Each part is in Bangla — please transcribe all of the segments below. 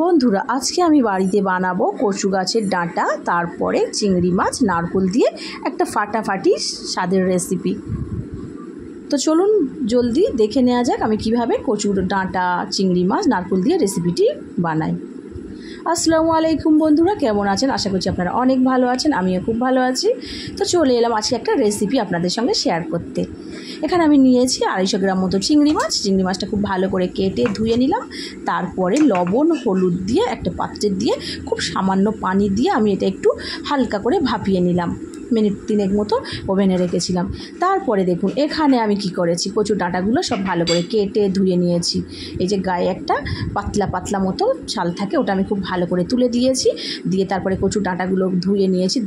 বন্ধুরা আজকে আমি বাড়িতে বানাবো কচু গাছের ডাঁটা, তারপরে চিংড়ি মাছ, নারকেল দিয়ে একটা ফাটাফাটি স্বাদের রেসিপি। তো চলুন জলদি দেখে নেওয়া যাক আমি কিভাবে কচুর ডাঁটা, চিংড়ি মাছ, নারকেল দিয়ে রেসিপিটি বানাই। আসসালামু আলাইকুম বন্ধুরা, কেমন আছেন? আশা করছি আপনারা অনেক ভালো আছেন, আমিও খুব ভালো আছি। তো চলে এলাম আজকে একটা রেসিপি আপনাদের সঙ্গে শেয়ার করতে। এখানে আমি নিয়েছি 250 গ্রাম মতো চিংড়ি মাছ। চিংড়ি মাছটা খুব ভালো করে কেটে ধুয়ে নিলাম। তারপরে লবণ, হলুদ দিয়ে একটা পাত্রে দিয়ে খুব সামান্য পানি দিয়ে আমি এটা একটু হালকা করে ভাপিয়ে নিলাম। মিনিট 3 মতো ওভেনে রেখেছিলাম। তারপরে দেখুন এখানে আমি কি করেছি, কচুর ডাঁটাগুলো সব ভালো করে কেটে ধুয়ে নিয়েছি। এই যে গায়ে একটা পাতলা পাতলা মতো ছাল থাকে, ওটা আমি খুব ভালো করে তুলে দিয়েছি। দিয়ে তারপরে কচুর ডাঁটাগুলো ধুয়ে নিয়েছি।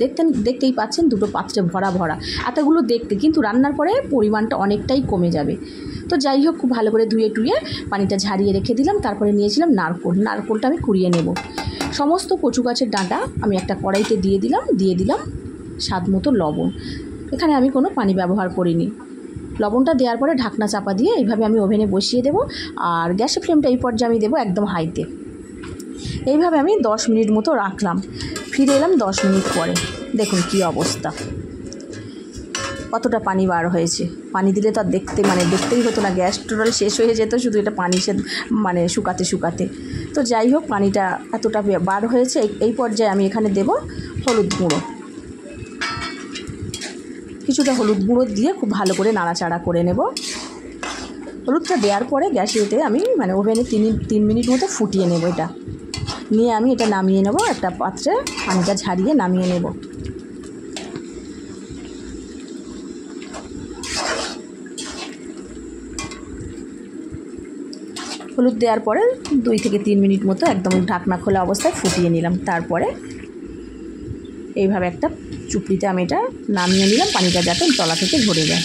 দেখতেই পাচ্ছেন দুটো পাত্রে ভরা ভরা। এতগুলো দেখতে, কিন্তু রান্নার পরে পরিমাণটা অনেকটাই কমে যাবে। তো যাই হোক, খুব ভালো করে ধুয়ে টুয়ে পানিটা ঝারিয়ে রেখে দিলাম। তারপরে নিয়েছিলাম নারকেলটা আমি কুড়িয়ে নেব। সমস্ত কচু গাছের ডাঁটা আমি একটা কড়াইতে দিয়ে দিলাম স্বাদ মতো লবণ। এখানে আমি কোনো পানি ব্যবহার করিনি। লবণটা দেওয়ার পরে ঢাকনা চাপা দিয়ে এইভাবে আমি ওভেনে বসিয়ে দেব। আর গ্যাসের ফ্লেমটা এই পর্যায়ে আমি দেবো একদম হাইতে। এইভাবে আমি 10 মিনিট মতো রাখলাম। ফিরে এলাম 10 মিনিট পরে। দেখুন কি অবস্থা, কতটা পানি বার হয়েছে। পানি দিলে তো আর দেখতেই হতো না, গ্যাস টোটাল শেষ হয়ে যেত শুধু এটা পানি শুকাতে। তো যাই হোক, পানিটা এতটা বার হয়েছে। এই পর্যায়ে আমি এখানে দেব হলুদ গুঁড়ো। কিছুটা হলুদ গুঁড়ো দিয়ে খুব ভালো করে নাড়াচাড়া করে নেব। হলুদটা দেওয়ার পরে গ্যাসেতে আমি ওভেনে 3 মিনিট মতো ফুটিয়ে নেব। এটা নিয়ে আমি এটা নামিয়ে নেব একটা পাত্রে, পানিটা ঝারিয়ে নামিয়ে নেব। হলুদ দেওয়ার পরে 2 থেকে 3 মিনিট মতো একদম ঢাকনা খোলা অবস্থায় ফুটিয়ে নিলাম। তারপরে এইভাবে একটা চুপড়িতে আমি এটা নামিয়ে নিলাম, পানিটা যাতে তলা থেকে ঝরে যায়।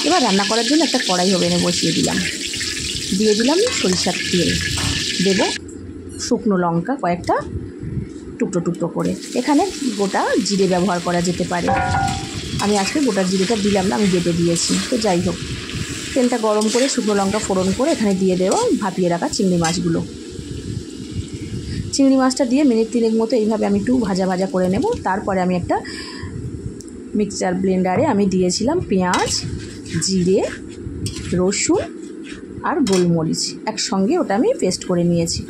এবার রান্না করার জন্য একটা কড়াই ওভেনে বসিয়ে দিলাম। দিয়ে দিলাম সরিষার তেল, দেব শুকনো লঙ্কা কয়েকটা টুকরো করে। এখানে গোটা জিরে ব্যবহার করা যেতে পারে। আমি আজকে গোটা জিরেটা দিলাম না, আমি বেটে দিয়েছি। তো যাই হোক, তেলটা গরম করে শুকনো লঙ্কা ফোড়ন করে এখানে দিয়ে দেবো ভাপিয়ে রাখা চিংড়ি মাছগুলো। চিংড়ি মাছটা দিয়ে মিনিট 3 মতো এইভাবে আমি একটু ভাজা করে নেব। তারপরে আমি একটা মিক্সচার ব্লেন্ডারে আমি দিয়েছিলাম পেঁয়াজ, জিরে, রসুন আর গোলমরিচ একসঙ্গে ওটা আমি পেস্ট করে নিয়েছি।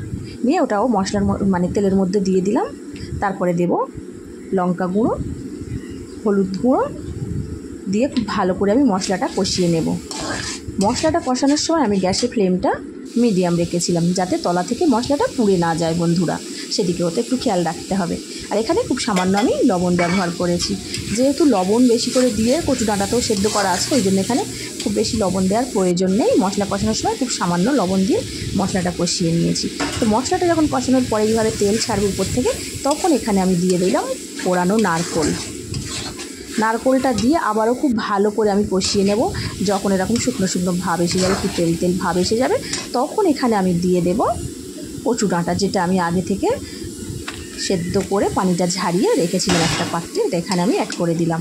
নিয়ে ওটাও মশলার তেলের মধ্যে দিয়ে দিলাম। তারপরে দেব লঙ্কা গুঁড়ো, হলুদ গুঁড়ো দিয়ে খুব ভালো করে আমি মশলাটা কষিয়ে নেব। মশলাটা কষানোর সময় আমি গ্যাসের ফ্লেমটা মিডিয়াম রেখেছিলাম, যাতে তলা থেকে মশলাটা পুড়ে না যায় বন্ধুরা, সেদিকে ওতে একটু খেয়াল রাখতে হবে। আর এখানে খুব সামান্য আমি লবণ ব্যবহার করেছি। যেহেতু লবণ বেশি করে দিয়ে কচু ডাঁটাটাও সেদ্ধ করা আছে, ওই জন্য এখানে খুব বেশি লবণ দেওয়ার প্রয়োজন নেই। মশলা কষানোর সময় খুব সামান্য লবণ দিয়ে মশলাটা কষিয়ে নিয়েছি। তো মশলাটা যখন কষানোর পরে এইভাবে তেল ছাড়বে উপর থেকে, তখন এখানে আমি দিয়ে দিলাম পোড়ানো নারকেলটা দিয়ে আবারও খুব ভালো করে আমি কষিয়ে নেব। যখন এরকম শুকনো ভাব এসে যাবে, একটু তেল ভাব এসে যাবে, তখন এখানে আমি দিয়ে দেব কচু ডাঁটা, যেটা আমি আগে থেকে সেদ্ধ করে পানিটা ঝারিয়ে রেখেছিলাম একটা পাত্রে। এটা এখানে আমি অ্যাড করে দিলাম।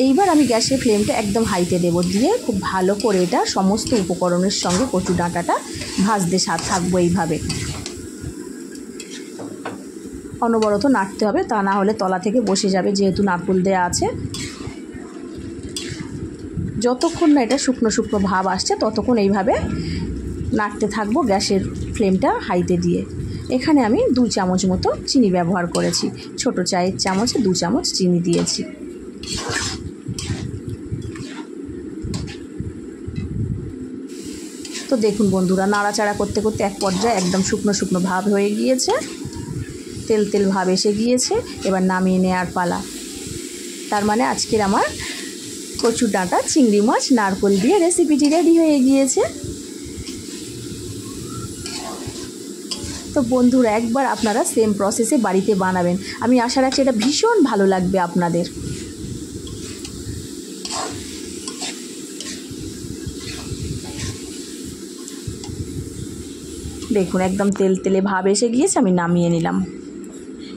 এইবার আমি গ্যাসের ফ্লেমটা একদম হাইতে দেব। দিয়ে খুব ভালো করে এটা সমস্ত উপকরণের সঙ্গে কচু ডাঁটাটা ভাজতে থাকবো। এইভাবে অনবরত নাড়তে হবে, তা না হলে তলা থেকে বসে যাবে, যেহেতু নারকেল দেওয়া আছে। যতক্ষণ না এটা শুকনো ভাব আসছে ততক্ষণ এইভাবে নাড়তে থাকবো গ্যাসের ফ্লেমটা হাইতে দিয়ে। এখানে আমি 2 চামচ মতো চিনি ব্যবহার করেছি। ছোট চায়ের চামচে 2 চামচ চিনি দিয়েছি। তো দেখুন বন্ধুরা, নাড়াচাড়া করতে করতে এক পর্যায়ে একদম শুকনো ভাব হয়ে গিয়েছে, তেল ভাব এসে গিয়েছে। এবার নামিয়ে নেওয়ার পালা। তার আজকের আমার কচু ডাঁটা, চিংড়ি মাছ, নারকেল দিয়ে রেসিপিটি রেডি হয়ে গিয়েছে। তো বন্ধুরা, একবার আপনারা সেম প্রসেসে বাড়িতে বানাবেন। আমি আশা রাখছি এটা ভীষণ ভালো লাগবে আপনাদের। দেখুন একদম তেলে ভাব এসে গিয়েছে, আমি নামিয়ে নিলাম।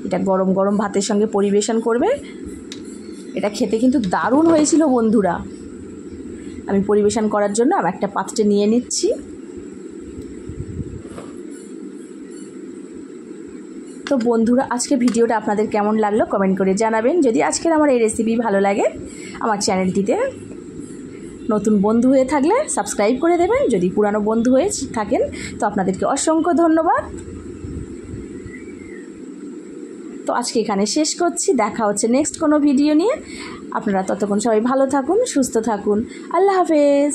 এটা গরম ভাতের সঙ্গে পরিবেশন করবে। এটা খেতে কিন্তু দারুণ হয়েছিল বন্ধুরা। আমি পরিবেশন করার জন্য একটা পাত্রে নিয়ে নিচ্ছি। তো বন্ধুরা, আজকে ভিডিওটা আপনাদের কেমন লাগলো কমেন্ট করে জানাবেন। যদি আজকের আমার এই রেসিপি ভালো লাগে, আমার চ্যানেলটিতে নতুন বন্ধু হয়ে থাকলে সাবস্ক্রাইব করে দেবেন। যদি পুরানো বন্ধু হয়ে থাকেন তো আপনাদেরকে অসংখ্য ধন্যবাদ। তো আজকে এখানে শেষ করছি, দেখা হচ্ছে নেক্সট কোনো ভিডিও নিয়ে। আপনারা ততক্ষণ সবাই ভালো থাকুন, সুস্থ থাকুন। আল্লাহ হাফেজ।